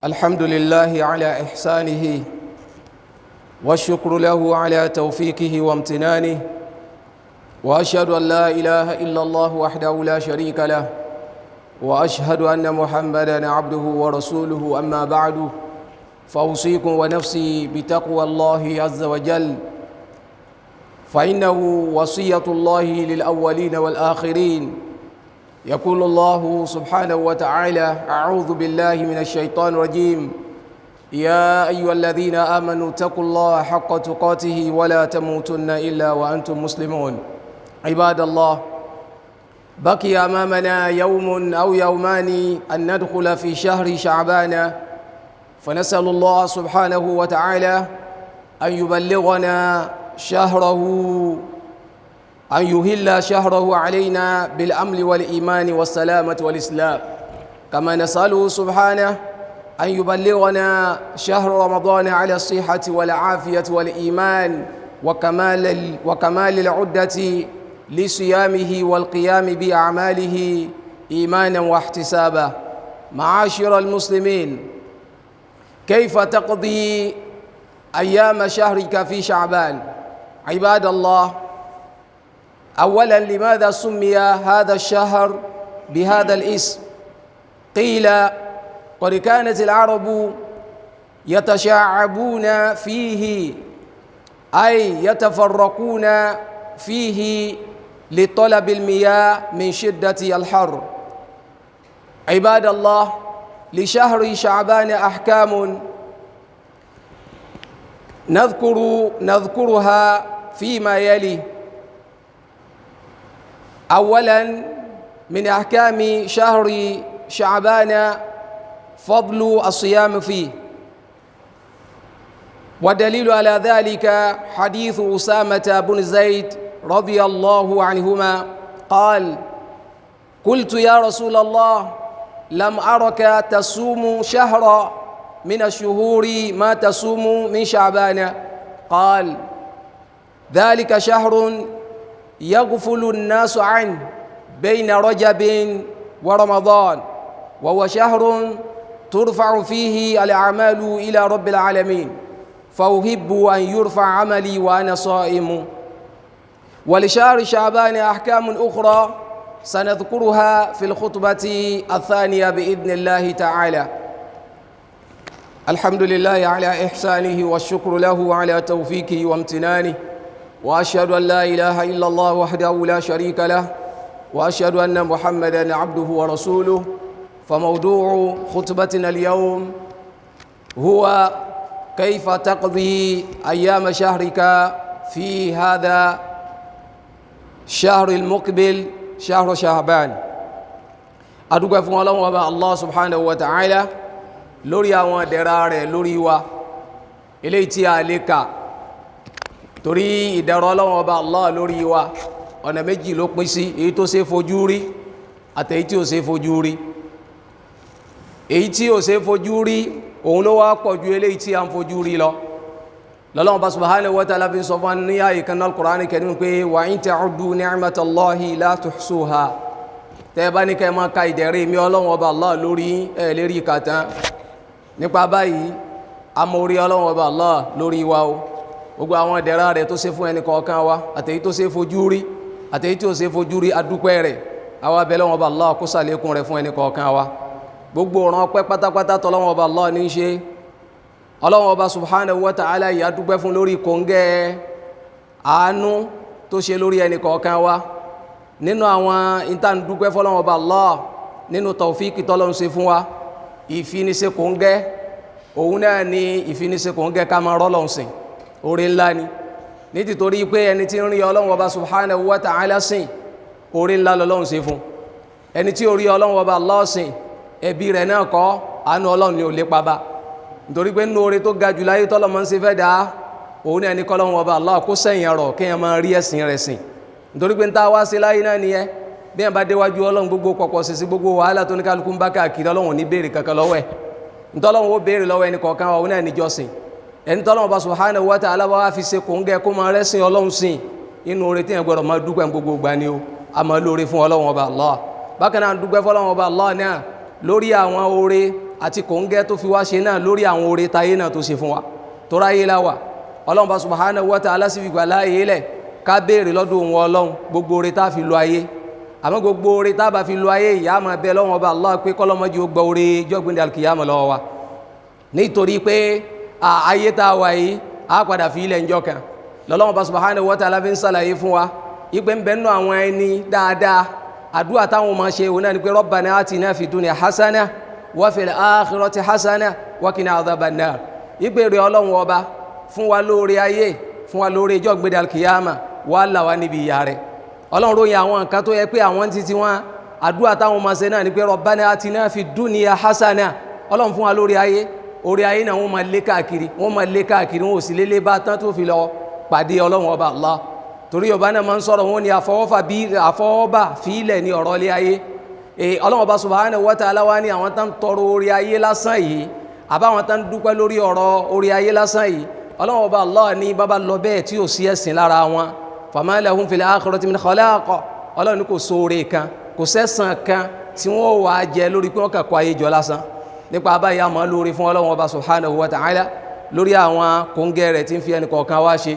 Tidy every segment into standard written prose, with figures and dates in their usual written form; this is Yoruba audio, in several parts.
الحمد لله على إحسانه والشكر له على توفيقه وامتنانه وأشهد أن لا إله إلا الله وحده لا شريك له وأشهد أن محمدًا عبده ورسوله أما بعد فأوصيكم ونفسي بتقوى الله عز وجل فإنه وصية الله للأولين والآخرين. يقول الله سبحانه وتعالى: أعوذ بالله من الشيطان الرجيم، يا أيها الذين آمنوا اتقوا الله حق تقاته ولا تموتن إلا وأنتم مسلمون. عباد الله، بقي أمامنا يوم أو يومان أن ندخل في شهر شعبان، فنسأل الله سبحانه وتعالى أن يبلغنا شهره، أن يهل شهره علينا بالأمن والإيمان والسلامة والإسلام، كما نسأله سبحانه أن يبلغنا شهر رمضان على الصحة والعافية والإيمان وكمال العدة لصيامه والقيام بأعماله إيمانا واحتسابا. معاشر المسلمين، كيف تقضي أيام شهرك في شعبان؟ عباد الله، أولا، لماذا سمي هذا الشهر بهذا الاسم؟ قيل قد كانت العرب يتشعبون فيه، أي يتفرقون فيه لطلب المياه من شدة الحر. عباد الله، لشهر شعبان أحكام نذكرها فيما يلي. أولا، من أحكام شهر شعبان فضل الصيام فيه، ودليل على ذلك حديث أسامة بن زيد رضي الله عنهما قال: قلت يا رسول الله، لم أرك تصوم شهرا من الشهور ما تصوم من شعبان. قال: ذلك شهر يغفل الناس عنه بين رجب ورمضان، وهو شهر ترفع فيه الأعمال إلى رب العالمين، فأحب أن يرفع عملي وأنا صائم. ولشهر شعبان أحكام أخرى سنذكرها في الخطبة الثانية بإذن الله تعالى. الحمد لله على إحسانه والشكر له على توفيقه وامتنانه، وأشهد أن لا إله إلا الله وحده لا شريك له، وأشهد أن محمدًا عبده ورسوله. فموضوع خطبتنا اليوم هو كيف تقضي أيام شهرك في هذا الشهر المقبل، شهر شعبان. أدعو فún Ọlọ́run Ọba Allah subhanahu wa ta'ala lórí àwọn ìdẹ̀ra rẹ̀ lórí wa, eléyìí tí a lè kà, torí ìdẹ̀ra Ọlọ́run Ọba Allah lórí wa ọ̀nà méjì ló pín sí: èyí tó ṣe fojú rí àti èyí tí ò ṣe fojú rí. Èyí tí ò ṣe fojú rí òun ló wá pọ̀ ju eléyìí tí a ń fojú rí lọ. Ọlọ́run Ọba subhanahu wa ta'ala fi sọ fún ní àyè kan náà Al-Qur'an Karim pé wa in ta'uddu ni'matallahi la tuhsuha. Tẹ́ bá ní kẹ́ máa ka ìdẹ̀ra mi Ọlọ́run Ọba Allah lórí ẹ̀ lérí ìkàtán. Nípa báyìí, a mọ orí Ọlọ́run Ọba Allah lórí wa o. Gbogbo àwọn ìdẹ̀ra rẹ̀ tó ṣe fún ẹnì kọ̀ọ̀kan wa, àtèyí tó ṣe fojú rí àtèyí tí ò ṣe fojú rí, adúpẹ́ rẹ̀. Àwa bẹ̀ Ọlọ́run Ọba Allah kó ṣàlékún rẹ̀ fún ẹnì kọ̀ọ̀kan wa. Gbogbo ọ̀ràn ọpẹ́ pátápátá tọ́lọ́run Ọba Allah ní í ṣe. Ọlọ́run Ọba subhanahu wa ta'ala yìí a dúpẹ́ fún lórí kòńgẹ́ àánú tó ṣe lórí ẹnì kọ̀ọ̀kan wa. Nínú àwọn ìtàn dúpẹ́ fọ́lọ́run Ọba Allah nínú tawfíkì tọ́lọ́run ṣe fún wa, ìfinisẹ kòńgẹ́, òun náà ni ìfinisẹ kòńgẹ́ ká máa rọ́lọ́run sìn. Oore ńlá ni, nítorí pé ẹni tí ń rí Ọlọ́run Ọba subhanahu wa ta'ala sìn, oore ńlá lọ́lọ́run ṣe fún. Ẹni tí ó rí Ọlọ́run Ọba Allah sìn, ẹbí rẹ̀ náà kọ́, àánú Ọlọ́run ni ò lè pa bá. Nítorí pé nínú oore tó ga jù láyé tọ́lọ́ máa ń ṣe fẹ́ dáa, òun náà ní k'Ọlọ́run Ọba Allah kó sẹ́yìn ọ̀rọ̀ kéèyàn máa rí ẹ̀sìn rẹ̀ sìn. Nítorí pé ń tá wá sí láyé náà nìyẹn, bí ẹ̀ bá déwájú Ọlọ́run, gbogbo pọ̀pọ̀ sí gbogbo wàhálà tó ní kálukú ń bá káàkiri, Ọlọ́run ò ní béèrè kankan lọ́wọ́ ẹ̀. Ntọ́lọ́run ó béèrè lọ́wọ́ ẹnì kọ̀ọ̀kan wa, òun náà ní jọ́sìn. Ẹni tọ́lọ́run Ọba subhanahu wa ta'ala wá fi ṣe kòńgẹ́ kó máa rẹ́sìn Ọlọ́run sìn, inú oore tí yẹn gbọ́dọ̀ máa dúpẹ́ gbogbo gbà ni o. A máa lóore fún Ọlọ́run Ọba Allah. Bákan náà dúpẹ́ fọ́lọ́run Ọba Allah náà lórí àwọn oore àti kòńgẹ́ tó fi wá ṣe náà lórí àwọn oore táyé náà tó ṣe fún wa tó ráyé láwà ọlọ́run bá subhanahu wa ta'ala sì fi gbà láàyè lẹ̀ ká béèrè lọ́dọ̀ òun ọlọ́run gbogbo oore tá fi lo ayé àmọ́ gbogbo oore tá bá fi lo ayé ìyá máa bẹ lọ́wọ́ ọba Allah pé kọ́lọ́mọ́jú ó gba oore jọ́gbìn alkiyama lọ́wọ́ wa nítorí pé ayé tá a wà yìí á padà fi ilẹ̀ ńjọ́ kan lọ́lọ́run bá subhanahu wa ta'ala fi ń sàlàyé fún wa ìpè ń bẹ nínú àwọn ẹni dáadáa àdúrà táwọn máa ṣe òun náà ni pé rabbana atina fi dunya hasana wa fil akhirati hasana wa qina adhaban nar ìpè rẹ̀ ọlọ́run ọba fún wa lóore ayé fún wa lóore ọjọ́ gbẹ̀dẹ̀ alkiyama wà là wá níbi ìyà rẹ̀ ọlọ́run ròyìn àwọn nǹkan tó yẹ pé àwọn títí wọn àdúrà táwọn máa ṣe náà ni pé rabbana atina fi dunya hasana ọlọ́run fún wa lóore ayé orí ayé náà wọ́n máa lé káàkiri wọn ò sì lélé bá tán tó fi lọ pàdé ọlọ́run ọba Allah torí Yorùbá náà máa ń sọ̀rọ̀ wọn ni àfọwọ́bà fílẹ̀ ní ọ̀rọ̀ ilé ayé ọlọ́run ọba subhanahu wa ta'ala wá ní àwọn tán tọrọ orí ayé lásán yìí àbáwọn tán dúpẹ́ lórí ọ̀rọ̀ orí ayé lásán yìí ọlọ́run ọba Allah ní bàbá lọ bẹ́ẹ̀ tí ò sí ẹ̀sìn lára wọn fama lahum fil akhirati min khalaq ọlọ́run ní kò sóore kan kò sẹ́sàn kan tí wọ́n wà á jẹ lórí pé wọ́n kà kó ayé jọ lásán nípa abáyé àmọ́ lórí fún ọlọ́run ọba subhanahu wa ta'ala lórí àwọn kóńgẹ́ rẹ̀ tí ń fi ẹnì kọ̀ọ̀kan wá ṣe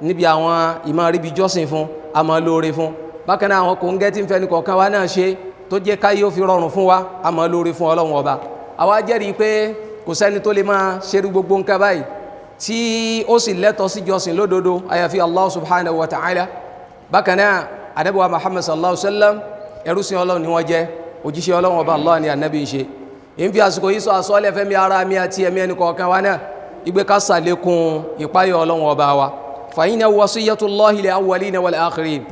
níbi àwọn ìmọ̀ ríbi jọ́sìn fún àmọ́ lórí fún bákan náà àwọn kóńgẹ́ tí ń fi ẹnì kọ̀ọ̀kan wá náà ṣe tó jẹ́ káyé ó fi rọrùn fún wa àmọ́ lórí fún ọlọ́run ọba àwa jẹ́rìí pé kò sẹ́ni tó lè máa ṣerú gbogbo nǹkan báyìí tí ó sì lẹ́tọ̀ọ́ sí jọ́sìn lódodo àyàfi Allah subhanahu wa ta'ala bákan náà ànábì wa Muhammad sallallahu alaihi wasallam ẹrú sí ọlọ́run ni wọ́n jẹ́ òjíṣẹ́ ọlọ́run ọba Allah ni ànábì ń ṣe ìfi àsìkò yìí sọ àsọ́lẹ̀ fẹ́mi ara mi àti ẹ̀mí ẹnì kọ̀ọ̀kan wa náà ìgbé ká sàlékún ìpáyọ̀ ọlọ́run ọba wa fa inna wasiyatullahi lil awwalina wal akhirin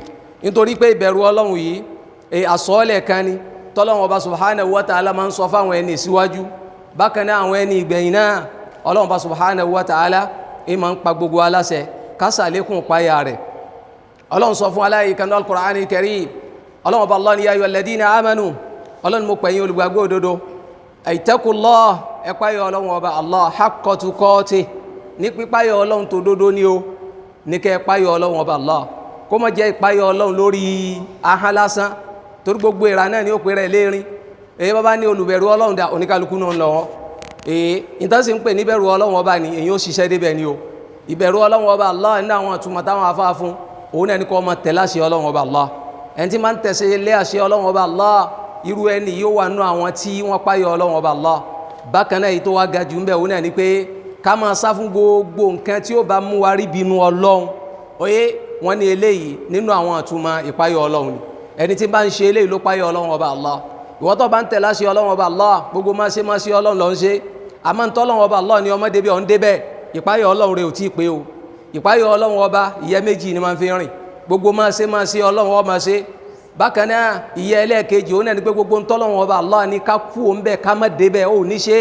nítorí pé ìbẹ̀rù ọlọ́run yìí àsọ́lẹ̀ kan ni tọ́lọ́run ọba subhanahu wa ta'ala máa ń sọ fáwọn ẹni síwájú bákan náà àwọn ẹni ìgbẹ̀yìn náà ọlọ́run ọba subhanahu wa ta'ala máa ń pa gbogbo aláṣẹ ká sàlékún ìpáyà rẹ̀ ọlọ́run sọ fún aláyé kanú al-Qur'anil karim ọlọ́run ọba Allah ni ya ayyuhalladhina amanu ọlọ́run mo pẹ̀yìn olùgbàgbọ́ òdodo ittaqullah ẹ̀páyọ̀ ọlọ́run ọba Allah haqqa tuqatih ní pípáyọ̀ ọlọ́run tó dódó ní o ní kẹ́ ẹ̀páyọ̀ ọlọ́run ọba Allah kó má jẹ́ ìpáyọ̀ ọlọ́run lórí ahọ́n lásán torí gbogbo ìra náà ni ó pè rẹ̀ lérin èyí bá bá ní olùbẹ̀rù ọlọ́run dá oníkálukú náà lọ́wọ́ ìtọ́sí ń pè níbẹ̀rù ọlọ́run ọba ni èyí ó ṣiṣẹ́ débẹ̀ ni o ìbẹ̀rù ọlọ́run ọba Allah ní àwọn àtúmọ̀ táwọn afá fún òun náà ní kó máa tẹ̀lé àṣẹ ọlọ́run ọba Allah ẹni tí máa ń tẹ̀sẹ̀ lé àṣẹ ọlọ́run ọba Allah irú ẹni yóò wà nú àwọn tí wọ́n páyọ̀ ọlọ́run ọba Allah bákan náà èyí tó wá ga jù ń bẹ̀ òun náà ni pé ká máa sá fún gbogbo nǹkan tí ó bá mú wa rí bínú ọlọ́run oyé wọ́n ní eléyìí nínú àwọn àtúmọ̀ ìpáyọ̀ ọlọ́run ni ẹni tí bá ń ṣe eléyìí ló páyọ̀ ọlọ́run ọba Allah ìwọ tó bá ń tẹ̀lé àṣẹ ọlọ́run ọba Allah gbogbo máa ṣe ọlọ́run ló ń ṣe àmọ́ ń tọ́lọ́run ọba Allah ni ọmọ débẹ̀ ọ̀n débẹ̀ ìpáyọ̀ ọlọ́run rẹ̀ ò tí ì pé o ìpáyọ̀ ọlọ́run ọba ìyẹ́ méjì ni máa ń fi rìn gbogbo máa ṣe ọlọ́run ó máa ṣe bákan náà ìyẹ́ ẹlẹ́ẹ̀kejì òun náà ni pé gbogbo ń tọ́lọ́run ọba Allah ni ká kú òun bẹ́ẹ̀ ká má débẹ̀ ò ní ṣe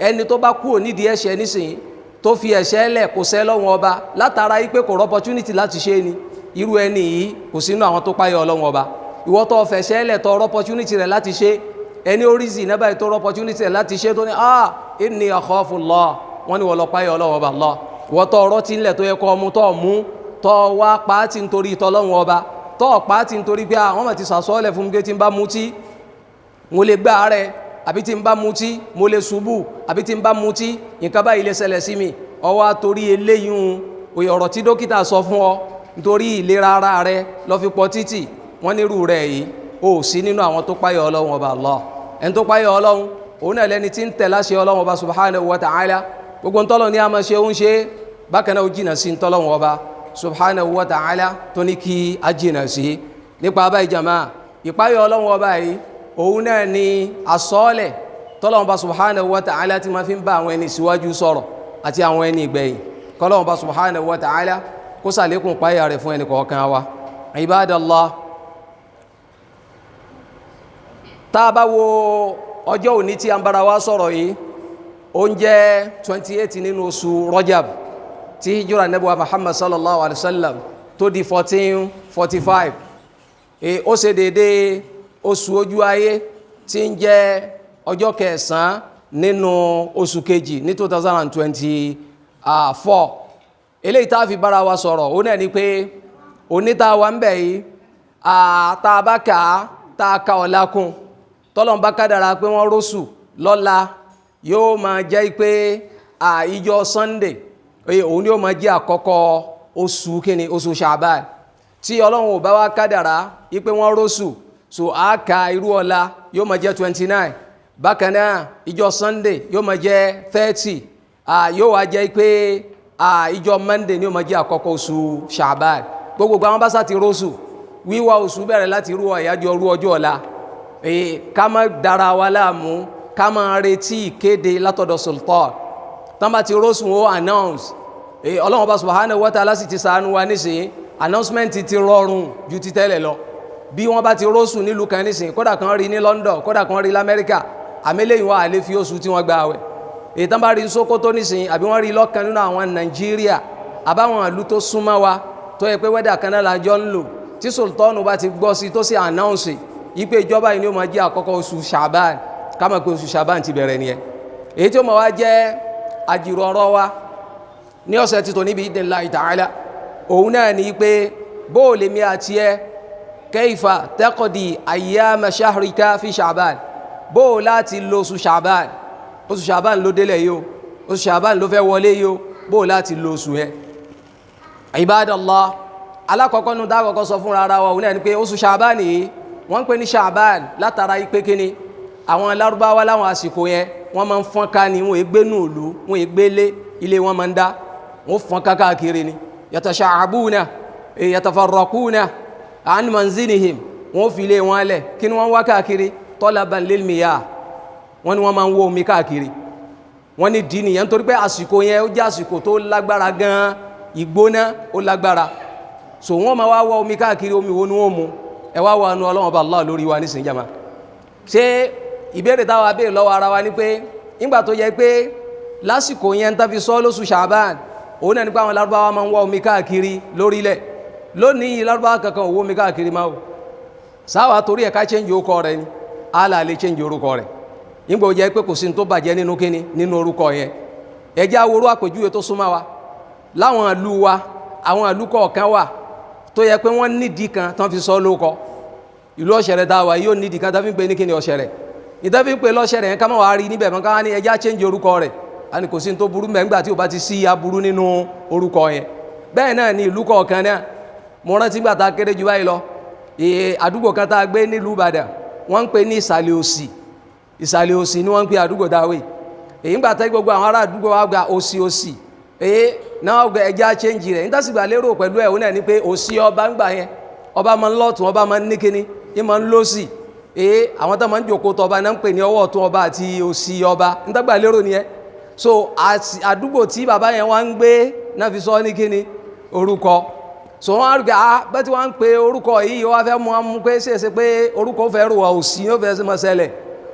ẹni tó bá kú nídìí ẹ̀ṣẹ̀ nísìnyí tó fi ẹ̀ṣẹ̀ lẹ̀ kò sẹ́ lọ́run ọba látara yìí pé kò rọ opportunity láti ṣe ni irú ẹni yìí kò sínú àwọn tó páyọ̀ ọlọ́run ọba ìwọ tó fẹ̀ṣẹ̀ lẹ̀ tó rọ opportunity rẹ̀ láti ṣe ẹni oríṣi náà tó rọ opportunity rẹ̀ láti ṣe tó ní inni akhafullah wọ́n ní wọ́n lọ páyọ̀ ọlọ́run ọba Allah ìwọ tó ọ̀rọ̀ tí ń lẹ̀ tó yẹ kọ́ ọmú tó mú tó wá pàtì nítorí ìtọ́lọ́run ọba tó pàtì nítorí pé àwọn ọmọ ti sàsọ́ọ̀lẹ̀ fún mi pé tí ń bá mutí mo lè gbá rẹ̀ àbí tí ń bá mutí mo lè ṣubú àbí tí ń bá mutí nǹkan báyìí lè ṣẹlẹ̀ sí mi ọwọ́ àtòrí eléyìí ọ̀rọ̀ tí dókítà sọ fún ọ nítorí ìlera ara rẹ lọ fi pọ̀ títì wọ́n nírú rẹ̀ yìí ó sí nínú àwọn tó páyọ̀ ọlọ́run ọba Allah ẹni tó páyọ̀ ọlọ́run òun náà lẹni tí ń tẹ̀ láṣẹ ọlọ́run ọba subhanahu wa ta'ala gbogbo ntọ́lọ́ ní a máa ṣe ń ṣe bákan náà ó jìnà sí ntọ́lọ́run ọba subhanahu wa ta'ala tó ní kí a jìnà sí nípa abáyé jama ìpáyọ̀ ọlọ́run ọba yìí òun náà ni àsọ́ọ̀lẹ̀ tọ́lọ́run ọba subhanahu wa ta'ala ti máa fi ń bá àwọn ẹni síwájú sọ̀rọ̀ àti àwọn ẹni ìgbẹ̀yìn kọ́lọ́run ọba subhanahu wa ta'ala kó sàlékún páyà rẹ̀ fún ẹni kọ̀ọ̀kan wa ibadallah tá a bá wo ọjọ́ òní tí a ń bára wa sọ̀rọ̀ yìí ó ń jẹ́ 28 nínú oṣù Rajab tí hijira Nabi wa Muhammad sallallahu alaihi wasallam tó di 1445 ó ṣe dédé oṣù ojú ayé tí ń jẹ́ ọjọ́ kẹsàn-án nínú oṣù kejì ní 2024 eléyìí tá a fi bára wa sọ̀rọ̀ ó náà ni pé oníta wa ń bẹ̀ yìí tá a bá kà á tá a ka ọ̀la kún tọ́lọ́n bá kádàrá pé wọ́n rósù lọ́la yóò máa jẹ́ pé ìjọ Sunday òun ni yóò máa jẹ́ àkọ́kọ́ oṣù kíni oṣù Ṣàbán tí Ọlọ́run ò bá wá kádàrá ipé wọ́n róṣù so àáka irú ọ̀la yóò máa jẹ́ 29 bákan náà ìjọ Sunday yóò máa jẹ́ 30 yóò wá jẹ́ pé ìjọ Monday ni yóò máa jẹ́ àkọ́kọ́ oṣù Ṣàbán gbogbo àwọn bá sá ti róṣù wíwá oṣù bẹ̀rẹ̀ láti irú àyájọ́ irú ọjọ́ ọ̀la ká má dára wa láàmú ká má retí ìkéde látọ̀dọ̀ sultan tán bá ti róṣù ó announce Ọlọ́run bá subhanahu wa ta'ala sì ti ṣàánú wa nísìnyí announcement ti rọrùn ju ti tẹ́lẹ̀ lọ bí wọ́n bá ti róṣù nílùú kan nísìnyí kódà kan rí ní London kódà kan rí l'Amẹ́ríkà àmẹ́lẹ́yìn wa àlè fi oṣù tí wọ́n gbà àwẹ̀ èyí tán bá rí Sókótó nísìnyí àbí wọ́n rí lọ́kàn nínú àwọn Nàìjíríà àbáwọn ìlú tó súnmọ́ wa tó yẹ pé wẹ́dà kan náà lájọ́ ń lò tí sultan bá ti gbọ́ sí tó sì announce ipe ìjọba yìí ni ó máa jẹ́ àkọ́kọ́ oṣù Ṣàbán ká mọ̀ pé oṣù Ṣàbán ti bẹ̀rẹ̀ nìyẹn èyí tí ó máa wá jẹ́ àjìrò ọ̀rọ̀ wa ní ọ̀sẹ̀ títò níbi idhnillahi ta'ala òun náà ni pé bóòlè mi àti ẹ kayfa taqdi ayyama shahrika fi Ṣàbán bóò láti lo oṣù Ṣàbán ló délẹ̀ yìí o oṣù Ṣàbán ló fẹ́ wọlé yìí o bóò láti lo oṣù ẹ ibadallah alákọ̀ọ́kọ́ nù dákọ̀ọ́kọ́ sọ fún ara wa òun náà ni pé oṣù Ṣàbán yìí wọ́n ń pè ní Ṣàbán látara ipé kíni àwọn Lárúbáwá láwọn àsìkò yẹn wọ́n máa ń fọ́n ká ní wọ́n ègbé nù ìlú wọ́n ègbé lé ilé wọn máa ń dá wọ́n fọ́n ká káàkiri ni yatasha'abuna yatafarraquna an manzilihim wọ́n fi ilé wọn lẹ̀ kí ni wọ́n wá káàkiri talaban lil miyah wọ́n ni wọ́n máa ń wó omi káàkiri wọ́n ní dì nìyẹn nítorí pé àsìkò yẹn ó jẹ́ àsìkò tó lágbára gan ìgbóná ó lágbára so wọ́n máa wá wá omi káàkiri omi wo ni wọ́n mu ẹ wá wà nù Ọlọ́run ọba Allah lórí wa nísìnyí jama ṣé ìbéèrè táwa béèrè lọ́wọ́ ara wa ni pé nígbà tó yẹ pé lásìkò yẹn tá fi sọ lóṣù Ṣàbán òun náà nípa àwọn Lárúbáwá máa ń wá omi káàkiri lórílẹ̀ lónìí Lárúbáwá kankan ò wó omi káàkiri máa wò sáwà torí ẹ̀ ká change orúkọ rẹ̀ ni àlà lè change orúkọ rẹ̀ nígbà ó jẹ́ pé kò sí ní tó bàjẹ́ nínú kíni nínú orúkọ yẹn ẹ jẹ́ àwòrán àpèjúwe tó súnmọ́ wa láwọn ìlú wa àwọn ìlú kọ̀ọ̀kan wà tó yẹ pé wọ́n nídìí kan tán fi sọ lóko ìlú Ọ̀ṣẹ̀rẹ̀ tá a wà yóò nídìí kan tán fi ń pè ní kíni Ọ̀ṣẹ̀rẹ̀ ìtàn fi ń pè lọ́ṣẹ̀rẹ̀ yẹn ká má wàá rí níbẹ̀ mọ́ ká wá ní ẹjá change orúkọ rẹ̀ a ní kò sí ní tó burú mẹ́ngbà tí ó bá ti sí aburú nínú orúkọ yẹn bẹ́ẹ̀ náà ni ìlú kọ̀ọ̀kan náà mo rántí gbà tá a kéré jù báyìí lọ àdúgbò kan tá a gbé nílùú Ìbàdàn wọ́n ń pè ní Ìsàlẹ̀ Òsì ni wọ́n ń pè àdúgbò dáwé èyí ń gbà tẹ́ gbogbo àwọn ará àdúgbò wa gba òsì náà gba ẹja change rẹ̀ níta sì gbà lérò pẹ̀lú ẹ̀ òun náà ni pé òsì ọba ń gbà yẹn ọba máa ń lọ́tún ọba máa ń ní kíní yín máa ń lọ́sì àwọn tó máa ń jòkó tọba náà ń pè ní ọwọ́ ọ̀tún ọba àti òsì ọba níta gbà lérò nìyẹn so àdúgbò tí bàbá yẹn wá ń gbé náà fi sọ ní kíní orúkọ so wọ́n á rí pé bẹ́ẹ̀ tí wọ́n ń pe orúkọ yìí wọ́n fẹ́ mú amú pé ṣèṣe pé orúkọ fẹ́ rò wá òsì yóò fẹ́ mọ́ ṣẹlẹ̀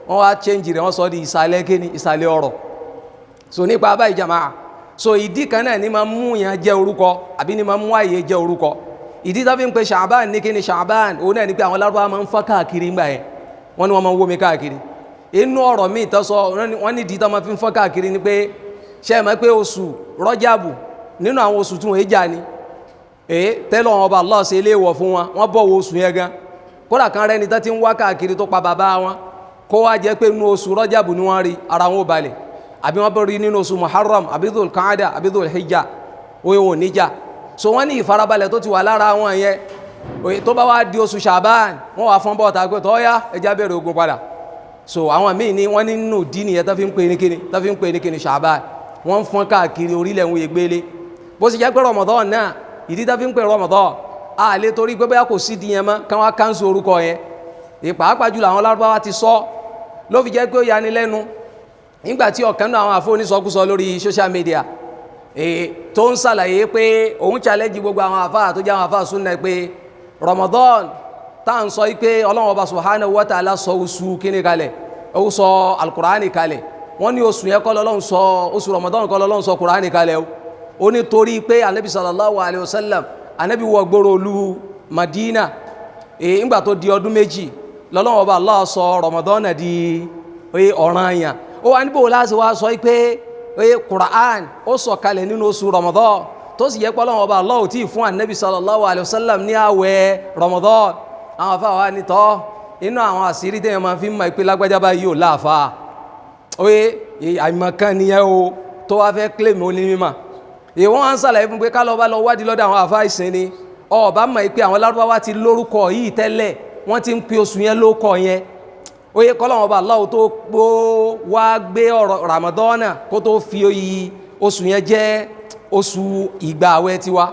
wọ́n wá change rẹ̀ wọ́n sọ di ìsàlẹ̀ kíní ìsàlẹ̀ ọ̀rọ̀ so nípa báyìí jàmáà so ìdí kan náà ní máa mú yẹn jẹ́ orúkọ àbí ní máa mú àyè jẹ́ orúkọ ìdí tó fi ń pe Ṣàbán ní kíni Ṣàbán òun náà ní pé àwọn Lárúbáwá máa ń fọ́ káàkiri ńgbà yẹn wọ́n ní wọ́n máa ń wó mi káàkiri inú ọ̀rọ̀ míì tó sọ wọ́n ní ìdí tó máa fi ń fọ́ káàkiri ni pé ṣe é mọ̀ pé oṣù Rọ́jàbù nínú àwọn oṣù tí wọ́n jà ni tẹ́lọ̀ wọn ọba Allah ṣe léèwọ̀ fún wọn wọ́n bọ̀wọ̀ oṣù yẹn gan kódà kan rẹ́ni tó ti ń wá káàkiri tó pa bàbá wọn kó wá jẹ́ pé inú oṣù Rọ́jàbù ni wọ́n rí ara wọn ò balẹ̀ àbí wọ́n bẹ̀rẹ̀ nínú oṣù Muharram àbí Dhul Qa'da àbí Dhul Hijja òye wọn níjà so wọ́n ní ìfarabalẹ̀ tó ti wà lára wọn yẹn òye tó bá wá di oṣù Ṣàbán wọ́n wà fọ́n bọ́ọ̀ta pé tọ́yá ẹja bẹ̀rẹ̀ ogun padà so àwọn míì ní wọ́n nínú dí nìyẹn tó fi ń pè ní kíni tó fi ń pè ní kíni Ṣàbán wọ́n ń fọ́n káàkiri orílẹ̀ wọn ègbélé bó sì jẹ́ pé Ramadan náà ìdí tó fi ń pè Ramadan a lè torí pé bóyá kò sí di yẹn mọ́ káwọn káńsù orúkọ yẹn ìpàápàá jùlọ àwọn Lárúbáwá ti sọ ló fi jẹ́ pé ó yani lẹ́nu nígbàtí ọ̀kan náà àwọn àfónísọkúsọ lórí social media tó ń ṣàlàyé pé òun challenge gbogbo àwọn àfáà tó jẹ́ àwọn àfáà súnnà pé Ramadan tá ń sọ pé Ọlọ́run Ọba subhanahu wa ta'ala sọ oṣù kíní kalẹ̀ ó sọ al-Qur'ani kalẹ̀ wọ́n ní oṣù yẹn kọ́ lọ́lọ́run sọ oṣù Ramadan kọ́ lọ́lọ́run sọ Qur'ani kalẹ̀ ó ní torí pé anabi sallallahu alayhi wa sallam anabi wọ gbòòrò olú Madina nígbà tó di ọdún méjì lọ́lọ́run Ọba Allah sọ Ramadan di ọ̀ranyàn ó wá níbò láti wá sọ pé Qur'an ó sọ kalẹ̀ nínú oṣù Ramadan tó sì yẹ pé Ọlọ́run Ọba Allah tí fún ànábì sallallahu alayhi wa sallam ní àwẹ̀ Ramadan àwọn afá wa ní tọ́ inú àwọn àṣírí tẹ́yàn máa fi ń mọ ìpé lágbájá báyìí ò láàfá oye àìmọ̀kan nìyẹn o tó wá fẹ́ claim onímọ̀ ìwọ́n á ń sàlàyé fún pé ká lọ bá lọ wádìí lọ́dọ̀ àwọn àfáà ìsìn ni ọba mọ̀ pé àwọn lárúbáwá ti lórúkọ yìí tẹ́lẹ̀ wọ́n ti ń pe oṣù yẹn lóko yẹn oye kọ́lọ́wọ́n bá Allah tó wá gbé ọ̀rọ̀ Ramadana kó tó fi oṣù yẹn jẹ́ oṣù ìgbà àwẹ̀ tiwa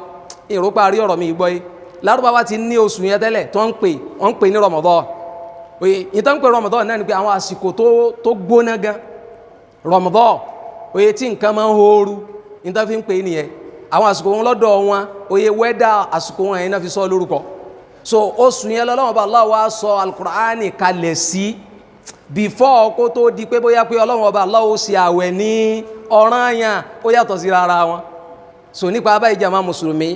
ìrọ́pá rí ọ̀rọ̀ mi gbọ́ yìí lárúbáwá ti ní oṣù yẹn tẹ́lẹ̀ tó ń pè ní Ramadan oye ìtàn pé Ramadan náà ni pé àwọn àsìkò tó gbóná gan Ramadan oye tí nǹkan máa ń hooru ìtàn fi ń pè nìyẹn àwọn àsìkò wọn lọ́dọ̀ wọn oye wẹ́dà àsìkò wọn yẹn náà fi sọ lórúkọ so oṣù yẹn lọ́wọ́ bá Allah wá sọ Al-Qur'ani kalẹ̀ sí before kó tó di pé bóyá pé Ọlọ́run bá Allah ó ṣe àwẹ̀ ní ọ̀ranyàn ó yàtọ̀ sí rárá wọn so nípa abáyé jàmá mùsùlùmí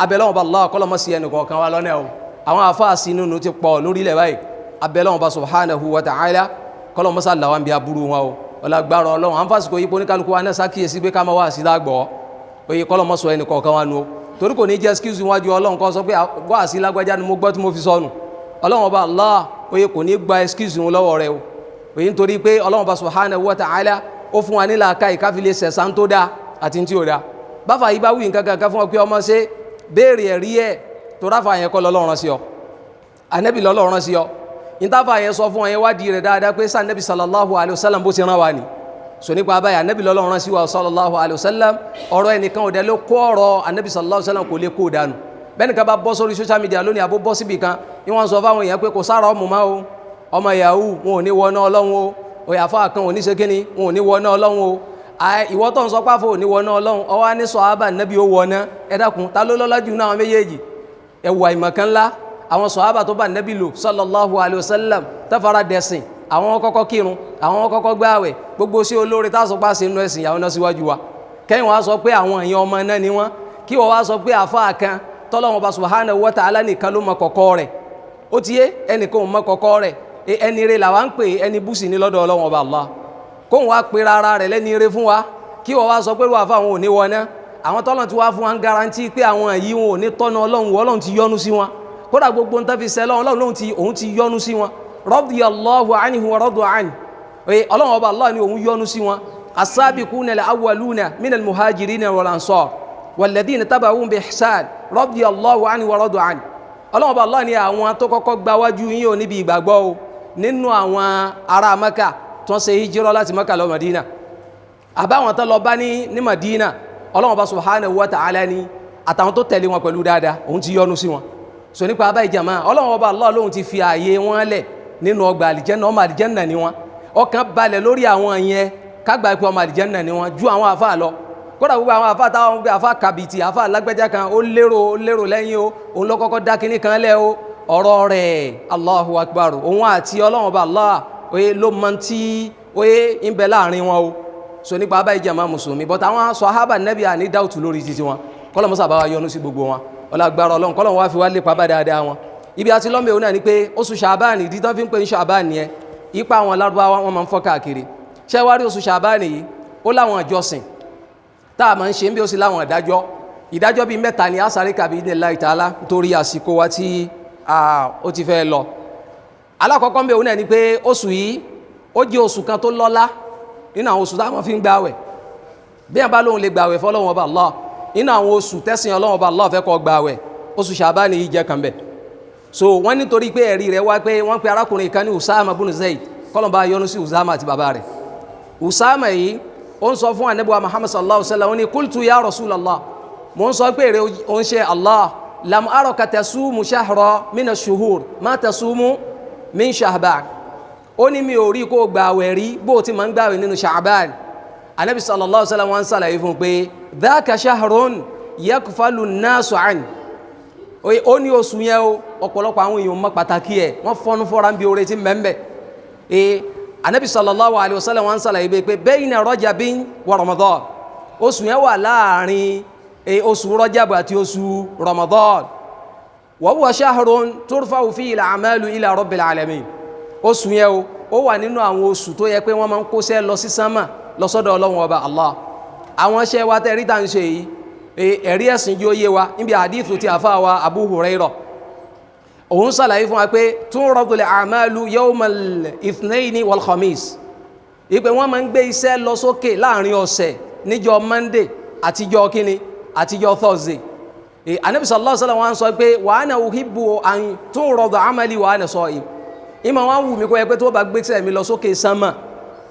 abẹ́lọ́wọ́ bá Allah kọ́lọ́mọ́ sí ẹnì kọ̀ọ̀kan wa lọ́nà o àwọn àfáàsì nínú ti pọ̀ lórílẹ̀ báyìí abẹ́lọ́wọ́ bá subhanahu wa ta'ala kọ́lọ́mọ́ sá làwọn bí aburú wọn o ọlágbára Ọlọ́run àwọn fásitì kò yípo ní kálukú wa náà sákìyèsí pé ká máa wá sí lágbọ́ oye kọ́lọ́mọ́ sọ ẹnì kọ̀ọ̀kan wa nu o torí kò ní jẹ́ excuse wájú Ọlọ́run kan sọ pé wá sí lágbájá ni mo gbọ́ tí mo fi sọnù Ọlọ́run bá Allah oye kò ní gba excuse wọn lọ́wọ́ rẹ o oye nítorí pé Ọlọ́run bá subhanahu wa ta'ala ó fún wa ní làákàyè káfílẹ̀ sẹ̀sán tó dáa àti tí ò dáa báfà yìí bá wí nǹkan kankan fún ọ pé ọmọ ṣe béèrè ẹ̀rí ẹ̀ tó ráfà yẹn kọ́ lọ́lọ́run sí ọ ànábì lọ́lọ́run sí ọ ìtafà yẹn sọ fún ọ yẹn wádìí rẹ̀ dáadáa pé sá ànábì sallallahu alayhi wa sallam bó ti rán wa ni so nípa abáyé ànábì lọ́lọ́run sí wa sallallahu alayhi wa sallam ọ̀rọ̀ ẹnìkan ò dẹ̀ ló kó ọ̀rọ̀ ànábì sallallahu alayhi wa sallam kò lè kó dànù bẹ́ẹ̀ nìkan bá bọ́ sórí social media lónìí àbó bọ́ síbì kan ni wọ́n sọ fáwọn èèyàn pé kò sára ọmọ máa o ọmọ yahoo wọn ò ní wọná Ọlọ́run o òyàfà kan ò ní ṣe kíni wọn ò ní wọná Ọlọ́run o ìwọ tó ń sọ páfò ò ní wọná Ọlọ́run ọwọ́ á ní sọ̀hábà nẹ́bí ó wọná ẹ dákun ta ló lọ́lá jù náà méjèèjì ẹ̀wà ìmọ̀kan ńlá àwọn sọ̀hábà tó bá nẹ́bí lò sallallahu alayhi wa sallam tafara dẹ̀sìn àwọn kọ́kọ́ kírun àwọn kọ́kọ́ gbààwẹ̀ gbogbo sí olóore tá a sọ pé àṣẹ inú ẹ̀sìn ìyàwó náà síwájú wa kẹ́yìn wá sọ pé àwọn èèyàn ọmọ náà ni wọ́n kí wọ́n wá sọ pé àfáà kan tọ́lọ́wọ́n bá subhanahu wa ta'ala nìkan ló mọ kọ̀kọ́ rẹ̀ ó ti yé ẹnìkan ò mọ kọ̀kọ́ rẹ̀ ẹni rẹ̀ làwa ń pè ẹni búsì ní lọ́dọ̀ Ọlọ́run ọba Allah kóun wá pe rárá rẹ̀ lẹ́ni rẹ̀ fún wa kí wọ́n wá sọ pé wàá fáwọn ò ní wọná àwọn tọ́lọ̀ tí wàá fún wa ń garanti pé àwọn yìí wọn ò ní tọ́nà Ọlọ́run ti yọ́nú sí wọn kódà gbogbo ń tẹ́ fi sẹ́ Ọlọ́run òun ti yọ́nú sí wọn radiyallahu anhu wa radu anhu Ọlọ́run ọba Allah ni òun yọ́nú sí wọn as-sabiquna al-awwaluna min al-muhajirina wal-ansar walladhina taba'uhum bi ihsan radiyallahu anhu wa radu anhu Ọlọ́run ọba Allah ni àwọn tó kọ́kọ́ gba wájú yín ò níbi ìgbàgbọ́ o nínú àwọn ará Mẹ́kà tó ń ṣe hijira láti Mẹ́kà lọ Madina àbáwọn tó lọ bá ní Madina Ọlọ́run ọba subhanahu wa ta'ala ni àtàwọn tó tẹ̀lé wọn pẹ̀lú dáadáa òun ti yọ́nú sí wọn so nípa abáyé jama Ọlọ́run ọba Allah lóhun ti fi ààyè wọn lẹ̀ nínú ọgbà àlìjẹ́nà ọmọ àlìjẹ́nà ni wọn ọkàn balẹ̀ lórí àwọn yẹn kágbà pé ọmọ àlìjẹ́nà ni wọn ju àwọn àfáà lọ kódà gbogbo àwọn àfáà táwọn gbé àfáà kàbìtì àfáà lágbẹ́já kan ó lérò lẹ́yìn o òun ló kọ́kọ́ dá kinní kan lẹ́ o ọ̀rọ̀ rẹ̀ Allahu akbar òun àti Ọlọ́run ọba Allah oye ló mọ tí oye ń bẹ láàrin wọn o so nípa abáyé jama mùsùlùmí but àwọn sàhábà nẹ́bí àní dáùtù lórí títí wọn kọ́lọ́ mọ́sà bá wa yọ́nú sí gbogbo wọn ọlágbára Ọlọ́run kọ́lọ́ wá fi wá lépa bá dáadáa wọn ibi àti lọ́mọ ìhun náà ni pé oṣù ṣàbáàní ìdí tán fi ń pè ní ṣàbáàní yẹn ipa àwọn lárúbáwá wọn máa ń fọ́ káàkiri ṣé wá rí oṣù ṣàbáàní yìí ó láwọn ìjọsìn tá a máa ń ṣe ń bí ó sì láwọn ìdájọ́ bíi mẹ́ta ni àṣàrí kàbí idhnillahi ta'ala nítorí àsìkò wa tí ó ti fẹ́ lọ alákọ̀ọ́kọ́ mbẹ̀ òun náà ni pé oṣù yìí ó jẹ́ oṣù kan tó lọ́lá nínú àwọn oṣù táwọn fi ń gbààwẹ̀ bí wọn bá lóun lè gbààwẹ̀ fọ́lọ́run ọba Allah nínú àwọn oṣù tẹ́sìn Ọlọ́run ọba Allah fẹ́ kó gbààwẹ̀ oṣù ṣàbáàní yìí jẹ́ kan bẹ̀ so wọ́n nítorí pé ẹ̀rí rẹ̀ wá pé wọ́n pe arákùnrin kan ní Usama bin Zayd kọ́lọ̀mbá yọ́nú sí Usama àti bàbá rẹ̀ Usama yìí ó ń sọ fún Ànábì wa Muhammad sallallahu alaihi wasallam ó ní qultu ya Rasulallah mo ń sọ pé èrè ó ń ṣe Allah lam araka tasumu shahra mina shuhur ma tasumu min Sha'ban ó ní mi ò rí kó gbààwẹ̀ rí bó ti máa ń gbààwẹ̀ nínú Sha'ban Ànábì sallallahu alaihi wasallam wọ́n sàlàyé fún pé dhaka shahrun yakfalu an-nasu an ó ní oṣù yẹn o ọ̀pọ̀lọpọ̀ àwọn èèyàn mọ̀ pàtàkì ẹ̀ wọ́n fọ́nú fọ́ra ń bí oore tí mẹ́mbẹ̀ Ànábì sallallahu alaihi wasallam wọ́n sàlàyé pé bayna Rajabin wa Ramadan oṣù yẹn wà láàrin oṣù Rajab àti oṣù Ramadan wa huwa shahrun turfa'u fihi al-a'malu ila rabbil alamin oṣù yẹn o ó wà nínú àwọn oṣù tó yẹ pé wọ́n máa ń kóṣẹ́ lọ sí sánmà lọ sọ́dọ̀ Ọlọ́run ọba Allah àwọn iṣẹ́ wa tẹ́ rí tá ń ṣe yìí ẹ̀rí ẹ̀sìn yóò yé wa níbi àdíthù tí àfáà wa Abu Hurairah òun sàlàyé fún wa pé tunradul a'malu yawmal ithnaini wal khamis ìpè wọ́n máa ń gbé iṣẹ́ lọ sókè láàrin ọ̀sẹ̀ níjọ́ Monday àtijọ́ kíni àtijọ́ Thursday. Ànábì sallallahu alaihi wasallam wọ́n sọ pé wa ana uhibbu an turada amali wa ana sa'im. Ìmọ̀ wọn wù mí kó yẹ pé tó bá gbé iṣẹ́ mi lọ sókè sánmà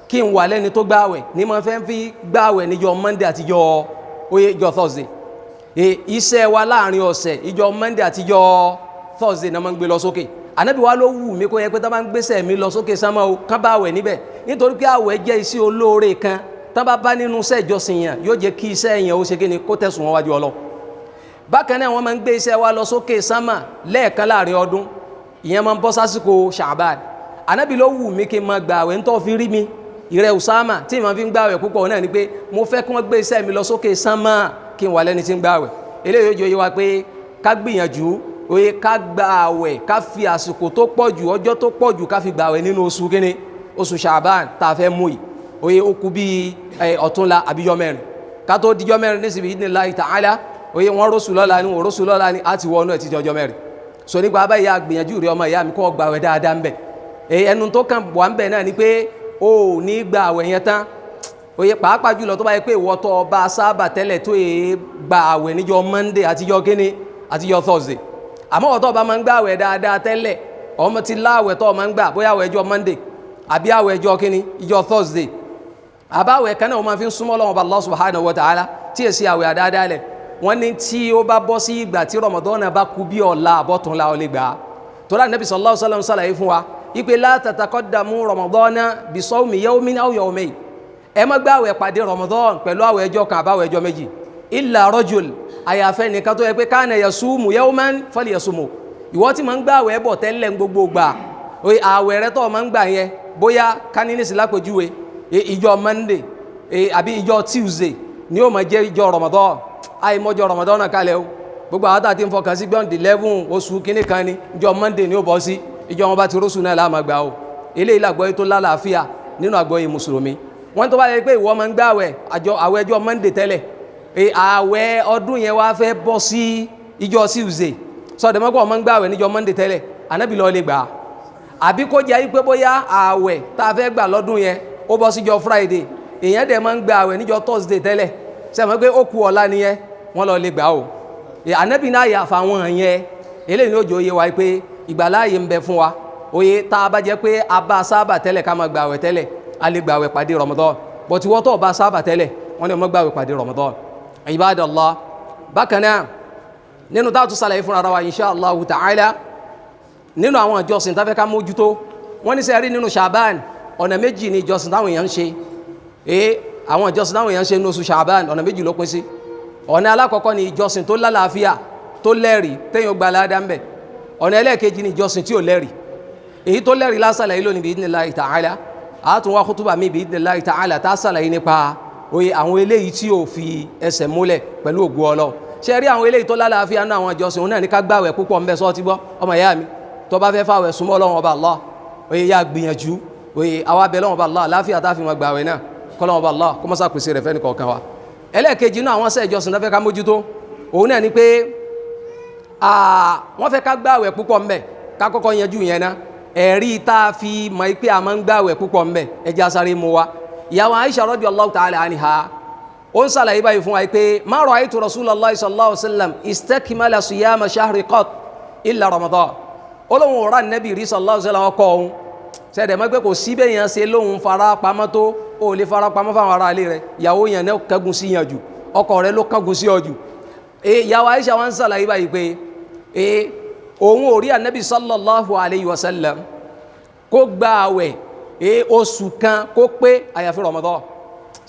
kí n wà lẹ́ni tó gbààwẹ̀ ní mo fẹ́ fi gbààwẹ̀ níjọ́ Monday àtijọ́ ìjọ́ Thursday. Iṣẹ́ wa láàrin ọ̀sẹ̀ ìjọ́ Monday àtijọ́ Thursday náà máa ń gbé lọ sókè. Ànábì wa ló wù mí kó yẹ pé tó bá ń gbéṣẹ́ mi lọ sókè sánmà o kán bá àwẹ̀ níbẹ̀ nítorí pé àwẹ̀ jẹ́ iṣẹ́ olóore kan tó bá nínú iṣẹ́ ìjọsìn yẹn yóò jẹ́ kí iṣẹ́ yẹn ó ṣe kí ni kó tẹ̀sùn wọn wájú Ọlọ́run. Bákan náà wọ́n máa ń gbé iṣẹ́ wa lọ sókè sánmà lẹ́ẹ̀kan láàrin ọdún ìyẹn máa ń bọ́ sásìkò Sha'ban. Ànábì ló wù mí kí n máa gbà àwẹ̀ ń tó fi rí mi ìrẹ́ Usama tí màá fi ń gbà àwẹ̀ púpọ̀ náà ni pé mo fẹ́ kí wọ́n gbé iṣẹ́ mi lọ sókè sánmà kí n wà lẹ́ni tí ń gbà àwẹ̀. Eléyìí yóò yé wa pé ká gbìyànjú oye ká gba àwẹ̀ ká fi àsìkò tó pọ̀ jù ọjọ́ tó pọ̀ jù ká fi gba àwẹ̀ nínú oṣù kíní oṣù Sha'ban tá a fẹ́ mú yìí oye ó kù bí ọ̀túnla àbíjọ́ mẹ́rin ká tó dijọ́ mẹ́rin ní síbi idhnillahi ta'ala oye wọ́n rọ́ṣù lọ́la ni wọ́n rọ́ṣù lọ́la ni á ti wọnú ẹ̀ ti jọjọ́ mẹ́rin so nípa abáyé ya gbìyànjú rẹ ọmọ ìyá mi kọ́ gba àwẹ̀ dáadáa ń bẹ̀ ẹnu tó kàn wà ń bẹ̀ náà ni pé o ò ní gba àwẹ̀ yẹn tán oye pàápàá jùlọ tó bá yẹ pé ìwọ tó bá sábà tẹ́lẹ̀ tó yẹ gba àwẹ̀ níjọ́ Monday àtijọ́ kíní àtijọ́ Thursday àmọ́ ọ̀tọ́ ọba máa ń gbà àwẹ̀ dáadáa tẹ́lẹ̀ ọmọ ti láwẹ̀ tó máa ń gbà bóyá àwẹ̀ ẹjọ́ Monday àbí àwẹ̀ ẹjọ́ kíní ìjọ́ Thursday àbáwẹ̀ kan náà wọ́n máa fi ń súnmọ́ Ọlọ́run Allah subhanahu wa ta'ala tí èsì àwẹ̀ àdáadáa lẹ̀ wọ́n ní tí ó bá bọ́ sí ìgbà tí Ramadan bá kú bí ọ̀la àbọ̀túnla ó lè gbà á tó rà Nabi sallallahu alaihi wasallam ṣàlàyé fún wa ipe la tataqaddamu Ramadan bi sawmi yawmin aw yawmayn ẹ má gbà àwẹ̀ pàdé Ramadan pẹ̀lú àwẹ̀ ẹjọ́ kan àbáwẹ̀ ẹjọ́ méjì illa rajul àyàfẹ́ nìkan tó yẹ pé kana yasumu yawman falyasumu ìwọ tí máa ń gbà àwẹ̀ bọ̀ tẹ́lẹ̀ gbogbo gbà àwẹ̀ rẹ tó máa ń gbà yẹn bóyá kánínìsì lápèjúwe ìjọ Monday àbí ìjọ Tuesday ni ó máa jẹ́ ìjọ Ramadan àìmọ́jọ Ramadan náà kalẹ̀ o gbogbo àwọn àti ìfọkàn sí gbọ́n 11 oṣù kínní kan ni ìjọ Monday ni ó bọ́ sí ìjọ wọn bá ti rọ́ṣù náà láàmà gbà o eléyìí làgbọ́yé tó lálàáfíà nínú àgbọ́yé mùsùlùmí wọ́n tó bá yẹ pé ìwọ máa ń gbà àwẹ̀ ẹjọ́ Monday tẹ́lẹ̀ àwẹ̀ ọdún yẹn wá fẹ́ bọ́ sí ìjọ Tuesday sọdẹ̀mọ́gbọ́n ọmọ ń gbà àwẹ̀ níjọ Monday tẹ́lẹ̀ Ànábì ló lè gbà á àbí kó jẹ́ pé bóyá àwẹ̀ tá a fẹ́ gbà lọ́dún yẹn ó bọ́ síjọ Friday èèyàn dẹ̀ máa ń gbà àwẹ̀ níjọ Thursday tẹ́lẹ̀ sẹ́mi pé ó kù ọ̀la nìyẹn wọ́n lọ lè gbà ó Ànábì náà yà fáwọn yẹn eléyìí ní òjò yé wa pé ìgbàláyè ń bẹ fún wa òye tá a bá jẹ́ pé a bá sábà tẹ́lẹ̀ ká máa gbà àwẹ̀ tẹ́lẹ̀ a lè gbà àwẹ̀ pàdé Ramadan bọ̀tí wọ́n tó bá sábà tẹ́lẹ̀ wọ́n ní ọmọ gbà àwẹ̀ pàdé Ramadan Ibadallah bákan náà nínú táàtù sàlàyé fún ara wa insha Allahu ta'ala nínú àwọn ìjọsìn tá fẹ́ ká mójútó wọ́n ní sẹ́rí nínú Sha'ban ọ̀nà méjì ni ìjọsìn táwọn èèyàn ń ṣe àwọn ìjọsìn táwọn èèyàn ń ṣe nínú oṣù Sha'ban ọ̀nà méjì ló pín sí ọ̀nà alákọ̀ọ́kọ́ ni ìjọsìn tó lálàáfíà tó lẹ́rìí téèyàn gba aládá ń bẹ̀ ọ̀nà ẹlẹ́ẹ̀kejì ni ìjọsìn tí ò lẹ́rìí èyí tó lẹ́rìí lásàlàyé lónìí bi idhnillahi ta'ala àátún wá kútúbà mi bi idhnillahi ta'ala tá sàlàyé nípa oye àwọn eléyìí tí ò fi ẹsẹ̀ múlẹ̀ pẹ̀lú ògo Ọlọ́run ṣe rí àwọn eléyìí tó lálàáfíà nínú àwọn ìjọsìn òun náà ní ká gbàwẹ̀ púpọ̀ ńbẹ sọ́ọ́ ti gbọ́ ọmọ ìyá mi tó bá fẹ́ fàwẹ̀ súnmọ́ Ọlọ́run ọba Allah oye yá gbìyànjú oye àwa bẹ̀ Ọlọ́run ọba Allah láfíà tá fi mọ̀ gbàwẹ̀ náà kọ́lọ́run ọba Allah kó mọ́sá pèsè rẹ̀ fẹ́ni kọ̀ọ̀kan wa ẹlẹ́ẹ̀kejì náà àwọn iṣẹ́ ìjọsìn tó fẹ́ ká mójútó òun náà ni pé wọ́n fẹ́ ká gbàwẹ̀ púpọ̀ ńbẹ ká kọ́kọ́ yanjú yẹn ná ẹ̀rí tá a fi mọ̀ pé a máa ń gbàwẹ̀ púpọ̀ ńbẹ ẹjẹ́ asáré mu wa ìyàwó Aisha radiyallahu ta'ala anha ó ń sàlàyé báyìí fún wa pé ma ra'aytu Rasulullahi sallallahu alaihi wasallam istakmala siyama shahri qat illa Ramadan olóhùn ọ̀rá nẹ́bì rí sallallahu alaihi wasallam ọkọ̀ ọ̀hún sẹ́dẹ̀ mọ́ pé kò síbẹ̀ yẹn ṣe lóhun fara pamọ́ tó ó lè fara pamọ́ fáwọn ará ilé rẹ̀ ìyàwó yẹn náà kẹ́gun sí yẹn jù ọkọ rẹ̀ ló kẹ́gun sí ọ jù ìyàwó Aisha wọn ń sàlàyé báyìí pé òun ò rí ànẹ́bì sallallahu alaihi wasallam kó gba àwẹ̀ oṣù kan kó pé àyàfi Ramadan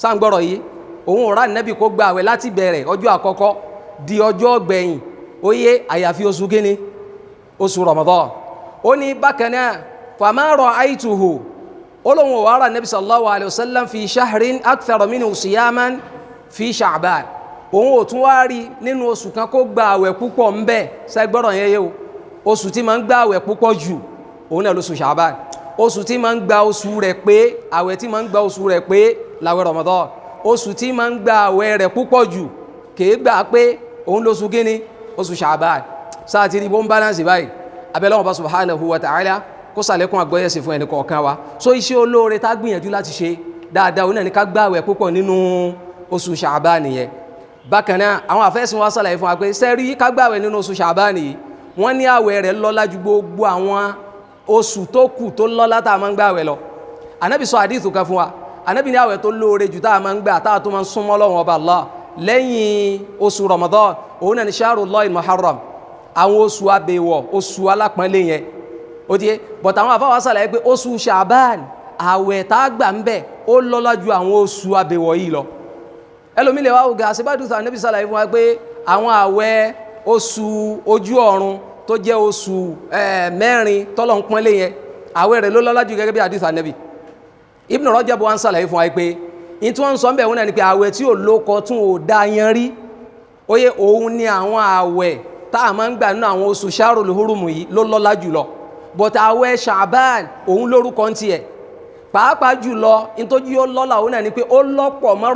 sáǹgbọ́rọ̀ yìí òun ò rá nẹ́bì kó gba àwẹ̀ láti bẹ̀rẹ̀ ọjọ́ àkọ́kọ́ di ọjọ́ gbẹ̀yìn ó yé àyàfi oṣù kíní oṣù Ramadan ó ní bákan náà fama ra'aytuhu olóhùn ò wá rà nẹ́bì sallallahu alayhi wa sallam fi shahrin akthara minhu siyaman fi Sha'ban òun ò tún wá rí nínú oṣù kan kó gba àwẹ̀ púpọ̀ ń bẹ̀ sẹ́gbọ́rọ̀ yẹn yé o oṣù tí máa ń gba àwẹ̀ púpọ̀ jù òun náà lóṣù Sha'ban oṣù tí máa ń gba oṣù rẹ̀ pé àwẹ̀ tí máa ń gba oṣù rẹ̀ pé làwẹ̀ Ramadan oṣù tí máa ń gba àwẹ̀ rẹ̀ púpọ̀ jù kìí gbà pé òun lóṣù kíní oṣù Sha'ban sáà ti rí bó ń balance báyìí abẹ́lẹ́ wọn subhanahu wa ta'ala kó sàlékún àgbọ́yẹ̀sì fún ẹnì kọ̀ọ̀kan wa so iṣẹ́ olóore tá gbìyànjú láti ṣe dáadáa òun náà ní ká gbààwẹ̀ púpọ̀ nínú oṣù Ṣàbáàn nìyẹn. Bákan náà àwọn àfẹ́sìn wa ṣàlàyé fún wa pé sẹ́rí ká gbààwẹ̀ nínú oṣù Ṣàbáàn nìyí wọ́n ní àwẹ̀ rẹ̀ lọ́lá ju gbogbo àwọn oṣù tó kù tó lọ́lá tá a máa ń gbààwẹ̀ lọ. Ànábì sọ àdìsù kan fún wa, Ànábì ní àwẹ̀ tó lóore jù tá a máa ń gbà tá a tó máa ń súnmọ́ Ọlọ́run ọba Allah lẹ́yìn oṣù Ramadan òun náà ní Shahrullahil Muharram, àwọn oṣù abèwọ̀ oṣù alápọ̀nlé yẹn ó ti yé. But àwọn àfáwà ṣàlàyé pé oṣù Ṣàbáàn àwẹ̀ tá a gbà ń bẹ̀ ó lọ́lá ju àwọn oṣù abèwọ̀ yìí lọ. Ẹlòmí lè wá ògà àṣebádùn Ànábì ṣàlàyé fún wa pé àwọn àwẹ̀ oṣù ojú ọ̀run tó jẹ́ oṣù mẹ́rin tọ́lọ̀ ń pọ́nlé yẹn àwẹ̀ rẹ̀ ló lọ́lá jù gẹ́gẹ́ bí àdìsí Ànábì. Ibn Rajab wá ń ṣàlàyé fún wa pé in tí wọ́n ń sọ ń bẹ̀ wọ́n náà ni pé àwẹ̀ tí ò lóko tún ò dá yan rí oye òun ni àwọn àwẹ̀ tá a máa ń gbà nínú àwọn oṣù Shahrul Hurum yìí ló lọ́lá jùlọ. But àwẹ̀ Ṣàbáàn òun lórúkọ ń tiẹ̀ pàápàá jùlọ nítorí ó lọ́lá òun náà ni pé ó lọ́pọ̀ mọ́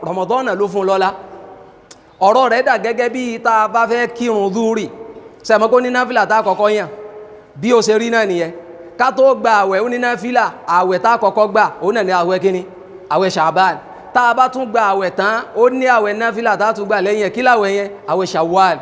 Ramadan náà ló fún lọ́lá. Ọ̀rọ̀ rẹ̀ dà gẹ́gẹ́ bí tá a bá fẹ́ kírun dúrì sẹ́mọ́ kó ní náfìlà tá a kọ́kọ́ yàn bí ó ṣe rí náà nìyẹn. Ká tó gba àwẹ̀ ó ní náfìlà àwẹ̀ tá a kọ́kọ́ gbà òun náà ni àwẹ̀ kíni àwẹ̀ Ṣàbáàn. Tá a bá tún gba àwẹ̀ tán ó ní àwẹ̀ náfìlà tá a tún gbà lẹ́yìn kí láwẹ̀ yẹn àwẹ̀ Ṣawwal.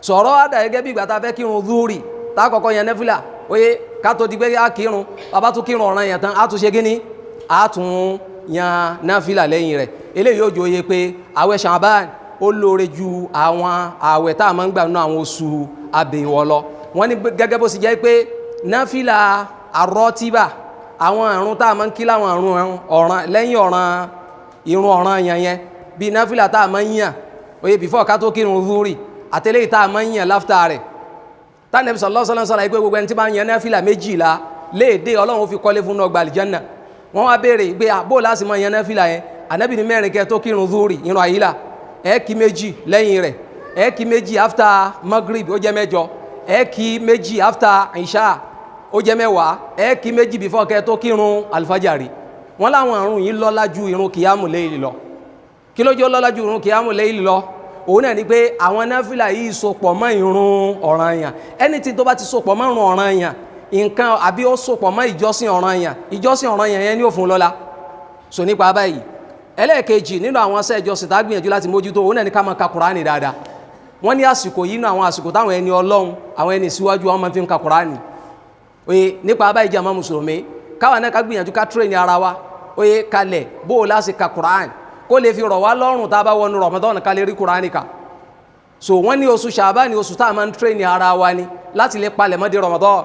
Sọ̀rọ̀ á dà gẹ́gẹ́ bí ìgbà tá a fẹ́ kírun dúrì tá a kọ́kọ́ yàn náfìlà oye ká tó di pé á kírun bàbá tún kírun ọ̀ràn yẹn tán á tún ṣe kíni á tún yan náfìlà lẹ́yìn rẹ̀. Eléyìí yóò jòyè pé àwẹ̀ Ṣàbáàn ó lóore ju àwọn àwẹ̀ tá a máa ń gbà nínú àwọn oṣù abèwọ̀ lọ. Wọ́n ní gẹ́gẹ́ bó sì jẹ́ pé náfìlà àrọ́tíbà àwọn ìrun tá a máa ń kí láwọn ìrun ọ̀ràn lẹ́yìn ọ̀ràn ìrun ọ̀ràn yẹn bí náfìlà tá a máa ń yàn oye before ká tó kírun zúrì àtẹlẹ́yìí tá a máa ń yàn láftà rẹ̀. Tánàbí sallallahu alaihi wasallam pé gbogbo ẹni tí bá ń yan náfìlà méjìlá léèdè Ọlọ́run fi kọ́lé fún ọgbà àlìjánà. Wọ́n wá béèrè pé bó láti máa yan náfìlà yẹn Ànábì ní mẹ́rin kẹ́ tó kírun zúrì ìrun àyílà ẹ kí méjì lẹ́yìn rẹ̀ ẹ kí méjì after Maghrib ó jẹ́ mẹ́jọ ẹ kí méjì after Isha ó jẹ́ mẹ́wàá ẹ kí méjì before kẹ́ tó kírun alfajari. Wọ́n láwọn ìrun yìí lọ́lá ju ìrun kìyàmù léyìí lọ. Kí ló jẹ́ lọ́lá ju ìrun kìyàmù léyìí lọ? Òun náà ni pé àwọn náfìlà yìí sopọ̀ mọ́ ìrun ọ̀ranyàn. Anything tó bá ti sopọ̀ mọ́ ìrun ọ̀ranyàn nǹkan àbí ó sopọ̀ mọ́ ìjọsìn ọ̀ranyàn yẹn ni ó fún lọ́lá. So nípa báyìí ẹlẹ́ẹ̀kejì nínú àwọn iṣẹ́ ìjọsìn tá a gbìyànjú láti mójútó òun náà ni ká máa ka Kùránì dáadáa. Wọ́n ní àsìkò yìí nínú àwọn àsìkò táwọn ẹni Ọlọ́run àwọn ẹni síwájú wọn máa fi ń ka Kùránì. Oye nípa báyìí jàmá mùsùlùmí káwa náà ká gbìyànjú ká tírẹ̀nì ara wa oye kalẹ̀ bó o láti ka Kùránì kó lè fi rọ̀ wá lọ́rùn tá a bá wọnú Ramadan ká lè rí Kùránì kà. So wọ́n ní oṣù Ṣàbáàn ni oṣù tá a máa ń tírẹ̀nì ara wa ni láti lè palẹ̀mọ́ di Ramadan.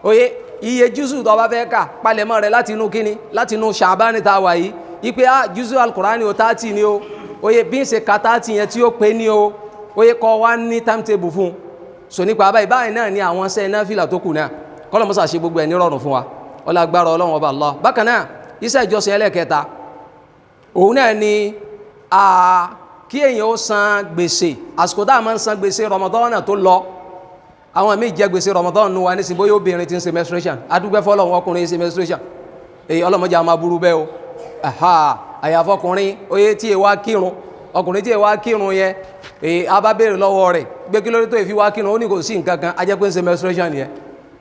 Oye iye jùsù tó bá fẹ́ kà palẹ̀mọ́ rẹ̀ láti inú kíni láti inú Ṣàbáàn tá a wà yìí ipe jùsù al-Qur'ani o 30 ni o oye bí n ṣe ka 30 yẹn tí ó pé ní o oye kọ́ wá ní timetable fún. So nípa báyìí náà ni àwọn ṣe náfìlà tó kù náà kọ́lọ̀ mọ́sá ṣe gbogbo ẹ̀ ní rọrùn fún wa ọlá agbára Ọlọ́run ọba Allah. Bákan náà iṣẹ́ ìjọsìn ẹlẹ́ẹ̀kẹta òun náà ni kí èèyàn ó san gbèsè àsìkò tá a máa ń san gbèsè Ramadan náà tó lọ. Àwọn míì jẹ gbèsè Ramadan nu wa nísìnyí bóyá obìnrin ti ń ṣe menstruation adúgbẹ́ fọlọ́run ọkùnrin ṣe menstruation èyí ọlọ́mọdé àwọn aburú bẹ́ẹ̀ o àyàfọkùnrin oyè tí ẹ wá kírun ọkùnrin tí ẹ wá kírun yẹn a bá béèrè lọ́wọ́ rẹ̀ gbé kí lórí tó èfi wá kírun ó ní kò sí nǹkan kan ajẹ́ pé ń ṣe menstruation yẹn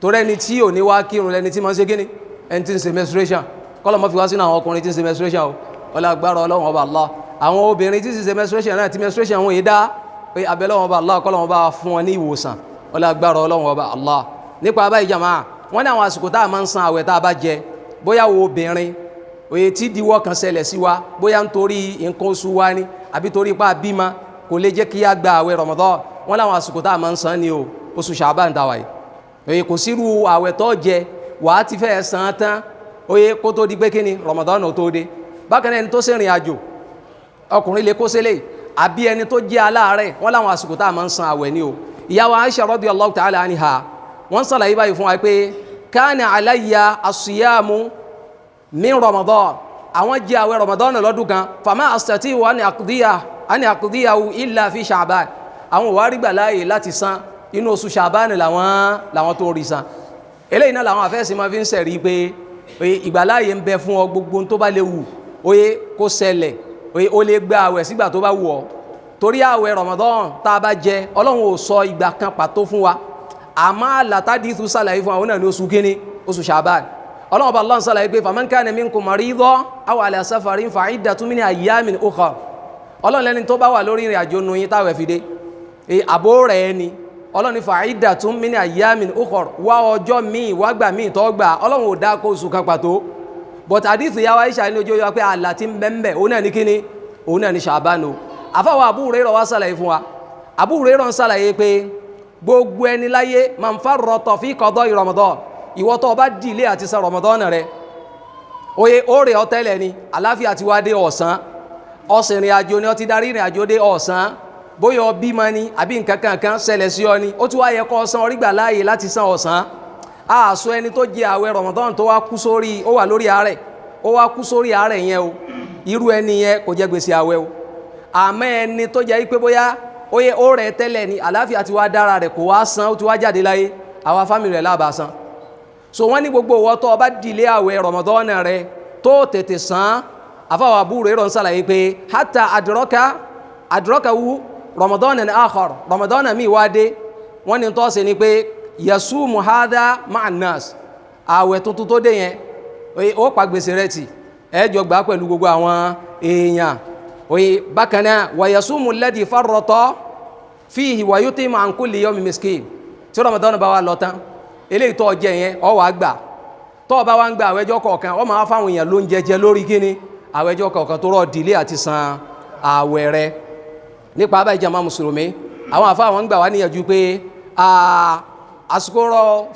torí ẹni tí ò ní wá kírun lẹni tí máa ń ṣe kíni ẹni tí ń ṣe menstruation kọ́lọ̀ mọ́ fi wá sínú àwọn ọkùnrin tí ń ṣe menstruation o ọlá agbára Ọlọ́run ọba Allah. Àwọn obìnrin tí ń ṣe menstruation náà tí menstruation wọn yìí dá abẹ́ Ọlọ́run ọba Allah kọ́lọ̀ wọn bá fún wọn ní ìwòsàn ọlá agbára Ọlọ́run ọba Allah. Nípa báyìí jàmáà wọ́n ní àwọn àsìkò tá a máa ń san àwẹ̀ tá a bá jẹ bóyá wo obìnrin oye tí diwọ́ kan ṣẹlẹ̀ sí wa bóyá nítorí nǹkan oṣù wa ni àbí torí pa bímọ kò lè jẹ́ kí a gba àwẹ̀ Ramadan. Wọ́n láwọn àsìkò tá a máa ń san ni o oṣù Ṣàbáàn tá a wà yìí oye kò sírú àwẹ̀ tó jẹ wàá ti fẹ́ san tán oye kó tó di pé kíni Ramadan ò tó dé. Bákan náà ẹni tó ṣèrìn àjò ọkùnrin lè kó sílẹ̀ àbí ẹni tó jẹ́ aláàárẹ̀ wọ́n láwọn àsìkò tá a máa ń san àwẹ̀ ni o. Ìyá wa Aisha radiyallahu ta'ala anha wọ́n ṣàlàyé báyìí fún wa pé kana alayya as-siyamu min Ramadan àwọn jẹ́ àwẹ̀ Ramadan lọ́dún kan fama astati'u an aqdiyahu illa fi Sha'ban àwọn wà rí gbà láàyè láti san inú oṣù Sha'ban làwọn tó rí san. Eléyìí náà làwọn afẹ́sí máa fi ń sẹ̀rí pé ìgbàláyè ń bẹ fún ọ gbogbo tó bá lè wù oye kó ṣẹlẹ̀ oye ó lè gba àwẹ̀ sígbà tó bá wù ọ́ torí àwẹ̀ Ramadan tá a bá jẹ Ọlọ́run ò sọ ìgbà kan pàtó fún wa àmọ́ àlàtàdìtú sàlàyé fún àwọn náà ní oṣù kíní oṣù Sha'ban ọlọ́run bá Allah sàlàyé pé faman kana minkum maridan aw ala safarin fa iddatun min ayyamin ukhar ọlọ́run lẹ́ni tó bá wà lórí ìrìn àjò nù yín táwẹ̀ fi dé àbó rẹ̀ ni ọlọ́run fa iddatun min ayyamin ukhar wá ọjọ́ míì wá gbà míì tó gbà ọlọ́run ò dá kó oṣù kan pàtó but hadith ìyá wa Aisha ní ojú ọjọ́ pé àlà tí ń bẹ́ẹ̀ òun náà ní kíni òun náà ní Ṣàbánù àfáwọ̀ Abu Hurairah wá sàlàyé fún wa Abu Hurairah ń sàlàyé pé gbogbo ẹni láyé man farrata fi qada'i Ramadan ìwọ tó bá dìlé àti san Ramadan rẹ oye ó rẹ̀ ọ́ tẹ́lẹ̀ ni àláfíà ti wá dé ọ̀sán ọ̀sìn ìrìn àjò ni ó ti darí ìrìn àjò dé ọ̀sán bóyá ọ bímọ ni àbí nǹkan kankan ṣẹlẹ̀ sí ọ ni ó tún wá yẹ kó san orí gbà láàyè láti san ọ̀sán àṣọ ẹni tó jẹ àwẹ̀ Ramadan tó wá kú sórí ó wà lórí àárẹ̀ ó wá kú sórí àárẹ̀ yẹn o irú ẹni yẹn kò jẹ gbèsè àwẹ̀ o àmọ́ ẹni tó jẹ́ pé bóyá oye ó rẹ̀ tẹ́lẹ̀ ni àláfíà ti wá dára rẹ̀ kò wá san ó ti wá jáde láyé àwa fámìlì rẹ̀ lábàá san so wọ́n ní gbogbo ìwọ tó bá dìlé àwẹ̀ Ramadan rẹ̀ tó tètè san àfáwọ̀ Abu Hurairah ń sàlàyé pé hatta adrakahu Ramadan akhar Ramadan mi wá dé wọ́n ní tó ṣe ni pé yasumu hadha ma'an nas àwẹ̀ tuntun tó dé yẹn ó pa gbèsè rẹ̀ tì ẹjọ gbà pẹ̀lú gbogbo àwọn èèyàn oye bákan náà wa yasumu alladhi farrata fihi wa yutimu an kulli yawmin miskin tí Ramadan bá wà lọ tán eléyìí tó jẹ yẹn ó wá gbà tó bá wá ń gba àwẹ̀jọ́ kọ̀ọ̀kan ó máa fáwọn èèyàn ló ń jẹjẹ lórí kíní àwẹ̀jọ́ kọ̀ọ̀kan tó rọ̀ dìlé àti san àwẹ̀ rẹ̀ nípa abáyé jàmá mùsùlùmí àwọn àfa àwọn ń gbà wá níyànjú pé àsìkò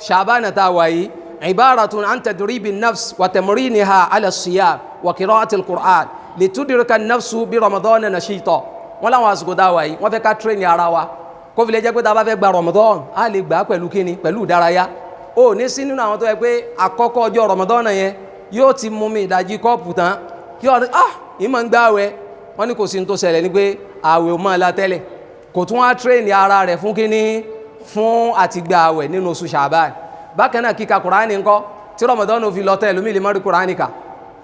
Ṣàbánà tá a wà yìí ibaratun an tadribi nafs wa tamriniha ala siyam wa qira'ati al-Qur'an litudrika an-nafsu bi Ramadan nashita wọn láwọn àsìkò tá a wà yìí wọn fẹ́ ká tírẹ̀nì ara wa kó fi lè jẹ́ pé tá a bá fẹ́ gba Ramadan a lè gbà pẹ̀lú kíni pẹ̀lú ìdárayá ó ní sí nínú àwọn tó yẹ pé àkọ́kọ́ ọjọ́ Ramadan yẹn yóò ti mú mi ìdajì kọ́ọ̀pù tán yóò rí ìmọ̀ ń gbà àwẹ̀ wọ́n ní kò sí ní tó ṣẹlẹ̀ ní pé àwẹ̀ ò máa la tẹ́lẹ̀ kò tún wá tírẹ̀nì ara rẹ̀ fún kíní fún àti gba àwẹ̀ nínú oṣù Ṣàbán bákan náà kíka Kùránì ńkọ́ tí Ramadan fi lọ tẹ́ lómi lè má rí Kùránì kà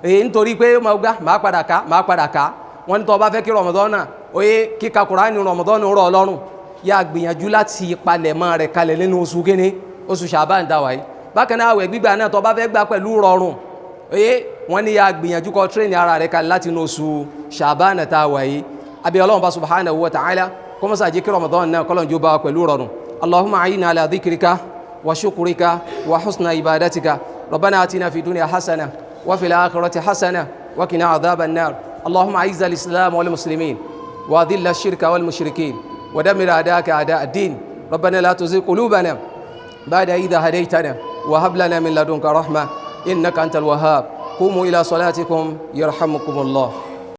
èyí nítorí pé máa padà ká wọ́n ní tó bá fẹ́ kí Ramadan náà oye kíka Kùránì Ramadan rọ̀ ọlọ́run yá gbìyànjú láti palẹ̀mọ́ rẹ̀ kalẹ̀ nínú oṣù kíní oṣù Ṣàbán dáwà yìí bákan náà àwẹ̀ gbígbà náà tó bá fẹ́ gbà pẹ̀lú rọrùn oye wọ́n ní yá gbìyànjú kó tírẹ̀nì ara rẹ̀ kalẹ̀ láti inú oṣù Ṣàbán dáwà yìí àbí Ọlọ́run bá subhanahu wa ta'ala kó mọ́sá jẹ́ kí Ramadan náà kọ́lọ́n jó bá wa pẹ̀lú rọrùn Allahumma a'inna ala dhikrika wa shukrika wa husna ibadatika rabbana atina fi dunya hasana wa fil akhirati hasana wa qina adhaban nar Allahumma a'izz al-islam wal muslimin wa adhill ash-shirka wal mushrikin wa dammir a'da'aka a'da' ad-din rabbana la tuzigh qulubana ba'da idh hadaytana wa hab lana min ladunka rahma innaka antal wahhab qumu ila salatikum yarhamukumullah.